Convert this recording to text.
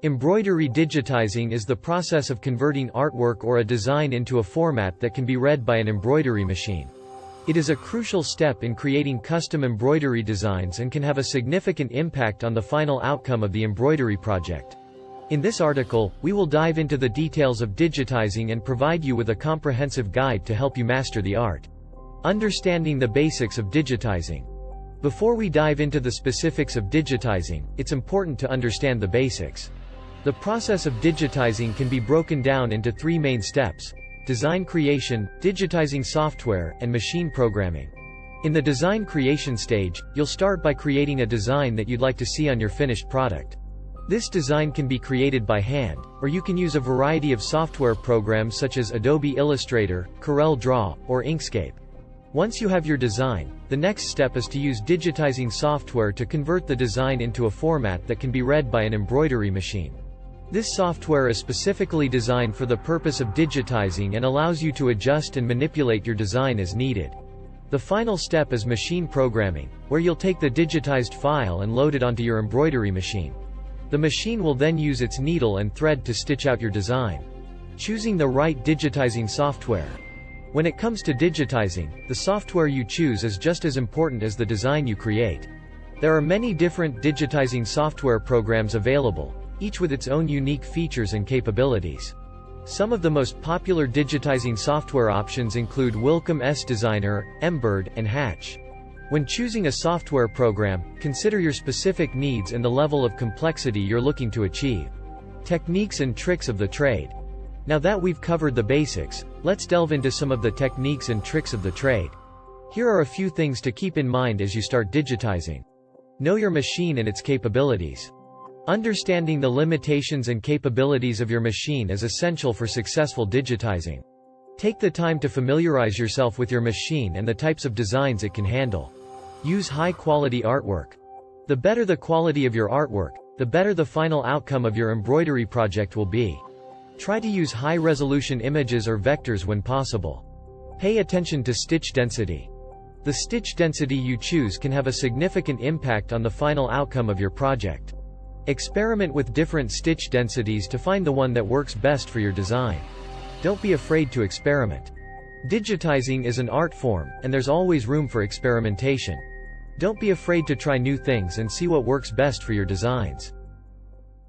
Embroidery digitizing is the process of converting artwork or a design into a format that can be read by an embroidery machine. It is a crucial step in creating custom embroidery designs and can have a significant impact on the final outcome of the embroidery project. In this article, we will dive into the details of digitizing and provide you with a comprehensive guide to help you master the art. Understanding the basics of digitizing. Before we dive into the specifics of digitizing, it's important to understand the basics. The process of digitizing can be broken down into three main steps: design creation, digitizing software, and machine programming. In the design creation stage, you'll start by creating a design that you'd like to see on your finished product. This design can be created by hand, or you can use a variety of software programs such as Adobe Illustrator, Corel Draw, or Inkscape. Once you have your design, the next step is to use digitizing software to convert the design into a format that can be read by an embroidery machine. This software is specifically designed for the purpose of digitizing and allows you to adjust and manipulate your design as needed. The final step is machine programming, where you'll take the digitized file and load it onto your embroidery machine. The machine will then use its needle and thread to stitch out your design. Choosing the right digitizing software. When it comes to digitizing, the software you choose is just as important as the design you create. There are many different digitizing software programs available, each with its own unique features and capabilities. Some of the most popular digitizing software options include Wacom Designer, Embird, and Hatch. When choosing a software program, consider your specific needs and the level of complexity you're looking to achieve. Techniques and tricks of the trade. Now that we've covered the basics, let's delve into some of the techniques and tricks of the trade. Here are a few things to keep in mind as you start digitizing. Know your machine and its capabilities. Understanding the limitations and capabilities of your machine is essential for successful digitizing. Take the time to familiarize yourself with your machine and the types of designs it can handle. Use high-quality artwork. The better the quality of your artwork, the better the final outcome of your embroidery project will be. Try to use high-resolution images or vectors when possible. Pay attention to stitch density. The stitch density you choose can have a significant impact on the final outcome of your project. Experiment with different stitch densities to find the one that works best for your design. Don't be afraid to experiment. Digitizing is an art form, and there's always room for experimentation. Don't be afraid to try new things and see what works best for your designs.